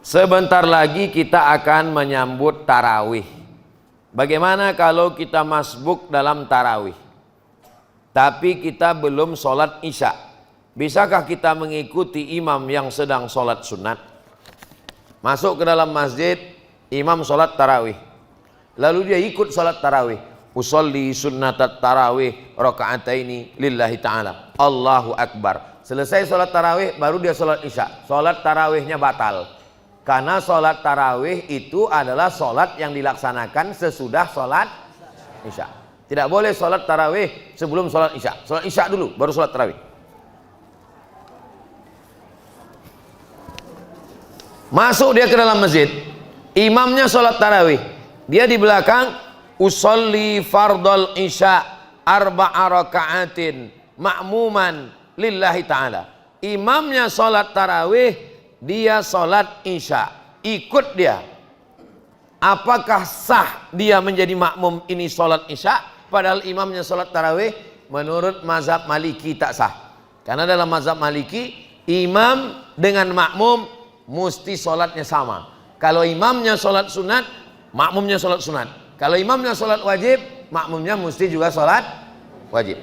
Sebentar lagi kita akan menyambut tarawih. Bagaimana kalau kita masbuk dalam tarawih, tapi kita belum sholat isya? Bisakah kita mengikuti imam yang sedang sholat sunat? Masuk ke dalam masjid, imam sholat tarawih, lalu dia ikut sholat tarawih. Usolli sunnatat tarawih raka'ataini lillahi ta'ala, Allahu Akbar. Selesai sholat tarawih, baru dia sholat isya. Sholat tarawihnya batal. Karena sholat tarawih itu adalah sholat yang dilaksanakan sesudah sholat isya. Tidak boleh sholat tarawih sebelum sholat isya. Sholat isya dulu, baru sholat tarawih. Masuk dia ke dalam masjid, imamnya sholat tarawih, dia di belakang, usolli fardal isya arba'a raka'atin ma'muman lillahi ta'ala. Imamnya sholat tarawih, dia sholat isya, ikut dia. Apakah sah dia menjadi makmum ini sholat isya padahal imamnya sholat tarawih? Menurut mazhab Maliki tak sah. Karena dalam mazhab Maliki, imam dengan makmum mesti sholatnya sama. Kalau imamnya sholat sunat, makmumnya sholat sunat. Kalau imamnya sholat wajib, makmumnya mesti juga sholat wajib.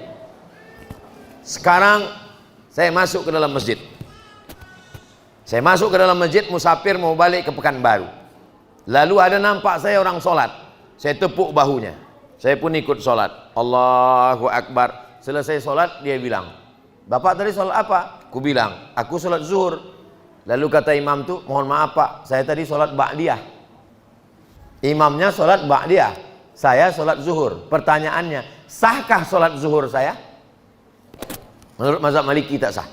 Sekarang saya masuk ke dalam masjid. Saya masuk ke dalam masjid, musafir mau balik ke Pekanbaru. Lalu ada nampak saya orang sholat. Saya tepuk bahunya. Saya pun ikut sholat. Allahu Akbar. Selesai sholat, dia bilang, "Bapak tadi sholat apa?" Aku bilang, "Aku sholat zuhur." Lalu kata imam tuh, "Mohon maaf Pak, saya tadi sholat ba'diyah." Imamnya sholat ba'diyah, saya sholat zuhur. Pertanyaannya, sahkah sholat zuhur saya? Menurut mazhab Maliki tak sah.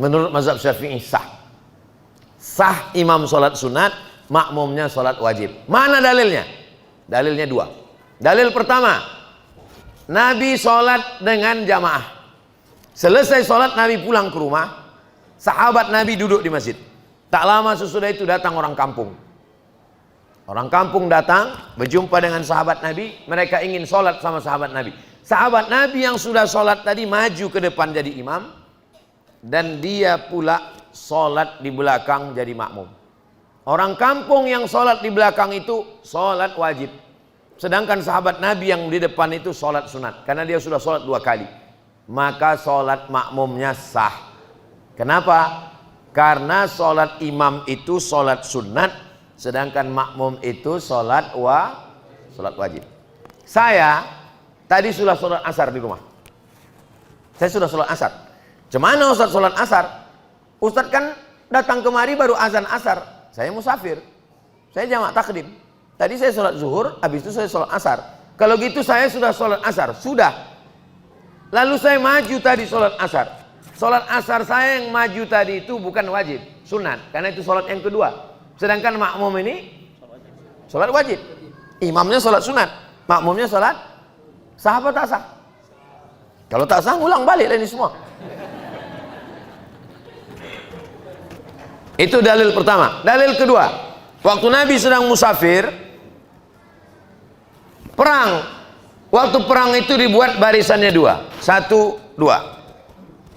Menurut mazhab Syafi'i sah. Sah imam sholat sunat, makmumnya sholat wajib. Mana dalilnya? Dalilnya dua. Dalil pertama, Nabi sholat dengan jamaah. Selesai sholat, Nabi pulang ke rumah. Sahabat Nabi duduk di masjid. Tak lama sesudah itu datang orang kampung. Orang kampung datang, berjumpa dengan sahabat Nabi. Mereka ingin sholat sama sahabat Nabi. Sahabat Nabi yang sudah sholat tadi maju ke depan jadi imam. Dan dia pula sholat di belakang jadi makmum. Orang kampung yang sholat di belakang itu sholat wajib. Sedangkan sahabat Nabi yang di depan itu sholat sunat. Karena dia sudah sholat 2 kali. Maka sholat makmumnya sah. Kenapa? Karena sholat imam itu sholat sunat, sedangkan makmum itu sholat wajib. Saya tadi sudah sholat asar di rumah. Saya sudah sholat asar. Cemana Ustaz sholat asar? Ustaz kan datang kemari baru azan asar. Saya musafir. Saya jamak takdim. Tadi saya sholat zuhur, habis itu saya sholat asar. Kalau gitu saya sudah sholat asar. Sudah. Lalu saya maju tadi sholat asar. Sholat asar saya yang maju tadi itu bukan wajib, sunat, karena itu sholat yang kedua. Sedangkan makmum ini sholat wajib. Imamnya sholat sunat, makmumnya sholat sah apa tak sah? Kalau tak sah, ulang balik lah ini semua. Itu dalil pertama. Dalil kedua, waktu Nabi sedang musafir, perang. Waktu perang itu dibuat barisannya 2, 1, 2.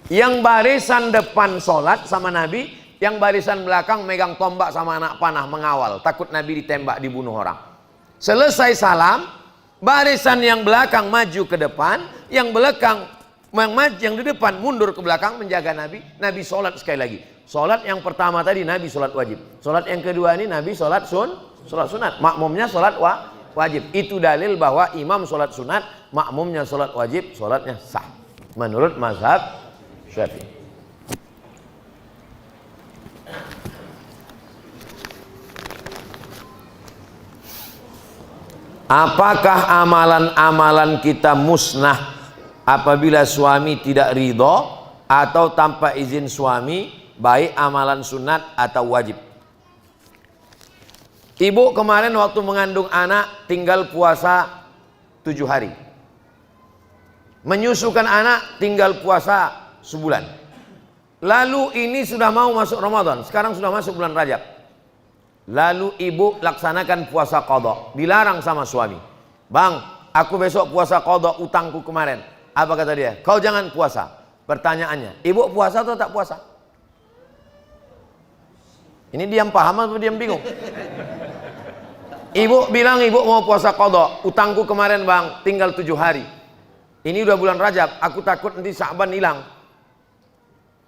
Yang barisan depan sholat sama Nabi, yang barisan belakang megang tombak sama anak panah mengawal, takut Nabi ditembak, dibunuh orang. Selesai salam, barisan yang belakang maju ke depan, yang belakang yang di depan mundur ke belakang menjaga Nabi. Nabi sholat sekali lagi. Sholat yang pertama tadi Nabi sholat wajib. Sholat yang kedua ini Nabi sholat sunat. Makmumnya sholat wajib. Itu dalil bahwa imam sholat sunat, makmumnya sholat wajib, sholatnya sah. Menurut mazhab Syafi'i. Apakah amalan-amalan kita musnah apabila suami tidak ridho atau tanpa izin suami, baik amalan sunat atau wajib? Ibu kemarin waktu mengandung anak tinggal puasa 7 hari. Menyusukan anak tinggal puasa sebulan. Lalu ini sudah mau masuk Ramadan, sekarang sudah masuk bulan Rajab. Lalu ibu laksanakan puasa qadha, dilarang sama suami. "Bang, aku besok puasa qadha utangku kemarin." Apa kata dia? "Kau jangan puasa." Pertanyaannya, ibu puasa atau tak puasa? Ini diam paham atau diam bingung? Ibu bilang ibu mau puasa qadha. Utangku kemarin bang, tinggal 7 hari. Ini udah bulan Rajab, aku takut nanti Sya'ban hilang.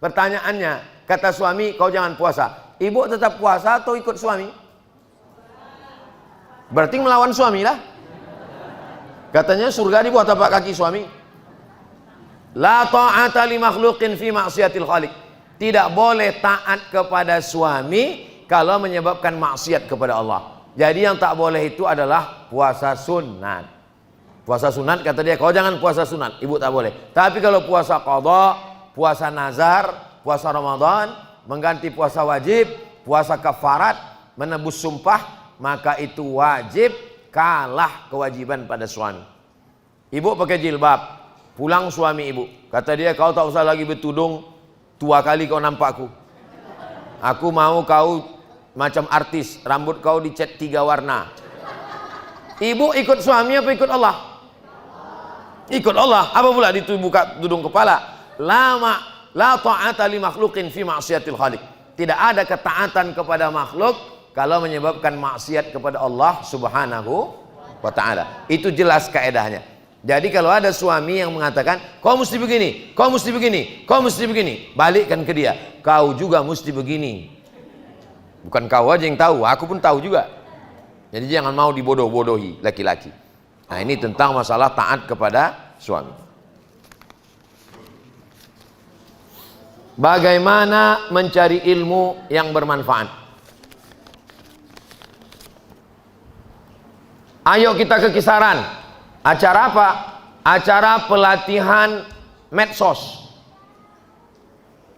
Pertanyaannya, kata suami, kau jangan puasa. Ibu tetap puasa atau ikut suami? Berarti melawan suami lah. Katanya surga dibuat tapak kaki suami. La ta'ata li makhluqin fi ma'siyatil khaliq. Tidak boleh taat kepada suami kalau menyebabkan maksiat kepada Allah. Jadi yang tak boleh itu adalah puasa sunat. Puasa sunat kata dia, kau jangan puasa sunat, ibu tak boleh. Tapi kalau puasa qadha, puasa nazar, puasa Ramadan, mengganti puasa wajib, puasa kafarat, menebus sumpah, maka itu wajib, kalah kewajiban pada suami. Ibu pakai jilbab, pulang suami ibu, kata dia, kau tak usah lagi bertudung, tua kali kau nampakku. Aku mau kau macam artis, rambut kau dicat 3 warna. Ibu ikut suami apa ikut Allah? Ikut Allah. Apa pula buka tudung kepala? La ta'ata li makhluqin fi ma'siyatil khaliq. Tidak ada ketaatan kepada makhluk kalau menyebabkan maksiat kepada Allah Subhanahu wa ta'ala. Itu jelas kaedahnya. Jadi kalau ada suami yang mengatakan, kau mesti begini, kau mesti begini, kau mesti begini, balikkan ke dia, kau juga mesti begini. Bukan kau aja yang tahu, aku pun tahu juga. Jadi jangan mau dibodoh-bodohi laki-laki. Nah ini tentang masalah taat kepada suami. Bagaimana mencari ilmu yang bermanfaat? Ayo kita ke kisaran. Acara apa? Acara pelatihan medsos.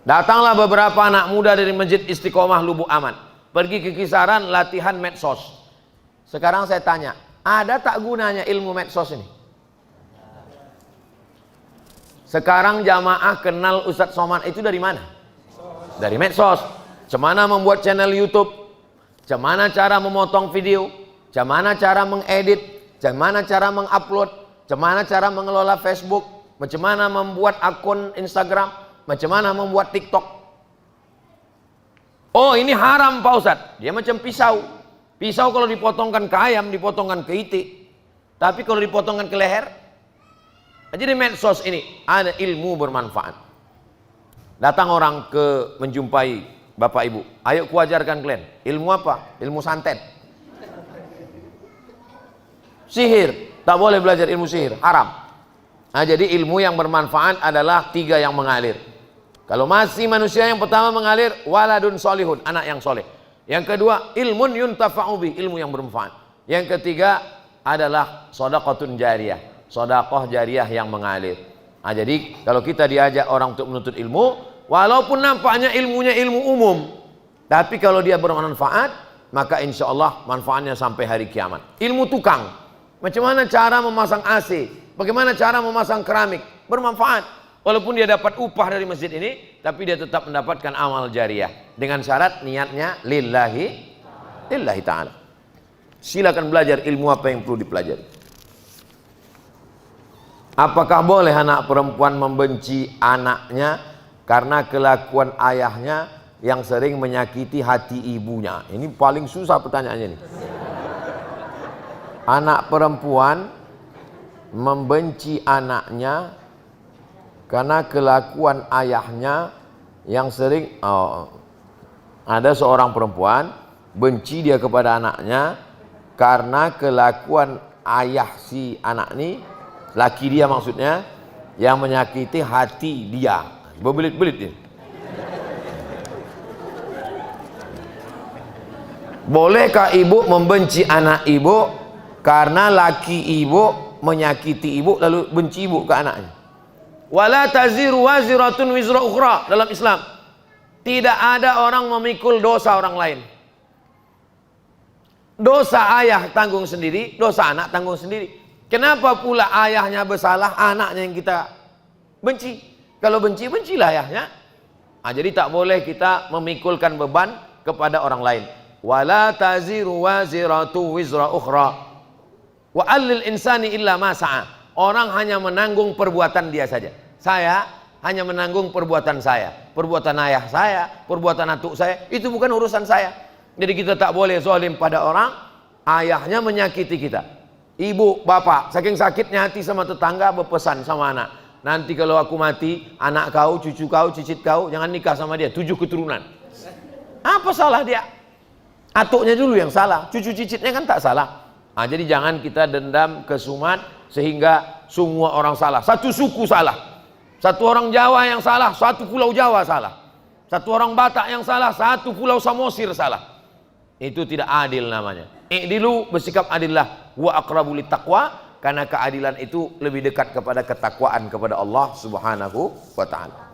Datanglah beberapa anak muda dari Masjid Istiqomah Lubuk Aman. Pergi ke kisaran latihan medsos. Sekarang saya tanya, ada tak gunanya ilmu medsos ini? Sekarang jamaah kenal Ustadz Somad itu dari mana? Dari medsos. Cemana membuat channel YouTube, cemana cara memotong video, cemana cara mengedit, cemana cara mengupload, cemana cara mengelola Facebook, bagaimana membuat akun Instagram, bagaimana membuat TikTok. Oh ini haram Pak Ustadz, dia macam pisau. Pisau kalau dipotongkan ke ayam, dipotongkan ke itik. Tapi kalau dipotongkan ke leher. Jadi medsos ini ada ilmu bermanfaat. Datang orang ke menjumpai bapak ibu. Ayo kuajarkan kalian. Ilmu apa? Ilmu santet. Sihir. Tak boleh belajar ilmu sihir, haram. Nah jadi ilmu yang bermanfaat adalah 3 yang mengalir. Kalau masih manusia yang pertama mengalir, waladun solihun, anak yang soleh. Yang kedua, ilmun yuntafa'u bih, ilmu yang bermanfaat. Yang ketiga adalah shadaqatun jariyah, sedekah jariyah yang mengalir. Nah, jadi kalau kita diajak orang untuk menuntut ilmu, walaupun nampaknya ilmunya ilmu umum, tapi kalau dia bermanfaat, maka insya Allah manfaatnya sampai hari kiamat. Ilmu tukang, macam mana cara memasang AC, bagaimana cara memasang keramik, bermanfaat. Walaupun dia dapat upah dari masjid ini, tapi dia tetap mendapatkan amal jariyah dengan syarat niatnya lillahi ta'ala. Silakan belajar ilmu apa yang perlu dipelajari. Apakah boleh anak perempuan membenci anaknya karena kelakuan ayahnya yang sering menyakiti hati ibunya? Ini paling susah pertanyaannya nih. Anak perempuan membenci anaknya karena kelakuan ayahnya yang sering ada seorang perempuan benci dia kepada anaknya karena kelakuan ayah si anak ini, laki dia maksudnya, yang menyakiti hati dia. Berbelit-belit ini. Bolehkah ibu membenci anak ibu karena laki ibu menyakiti ibu lalu benci ibu ke anaknya? Wala taziru waziratun wizra ukhra. Dalam Islam tidak ada orang memikul dosa orang lain. Dosa ayah tanggung sendiri, dosa anak tanggung sendiri. Kenapa pula ayahnya bersalah, anaknya yang kita benci? Kalau benci, bencilah ayahnya. Nah, jadi tak boleh kita memikulkan beban kepada orang lain. Wala taziru waziratu wizra ukhra. Wa allil insani illa ma sa'a. Orang hanya menanggung perbuatan dia saja. Saya hanya menanggung perbuatan saya, perbuatan ayah saya, perbuatan atuk saya, itu bukan urusan saya. Jadi kita tak boleh zalim pada orang. Ayahnya menyakiti kita, ibu, bapak, saking sakitnya hati sama tetangga, berpesan sama anak, nanti kalau aku mati, anak kau, cucu kau, cicit kau, jangan nikah sama dia, 7 keturunan. Apa salah dia? Atuknya dulu yang salah, cucu cicitnya kan tak salah. Nah, jadi jangan kita dendam kesumat sehingga semua orang salah, satu suku salah, satu orang Jawa yang salah, satu pulau Jawa salah, satu orang Batak yang salah, satu pulau Samosir salah. Itu tidak adil namanya. I'dilu, bersikap adillah, wa aqrabu littaqwa, karena keadilan itu lebih dekat kepada ketakwaan kepada Allah Subhanahu wa taala.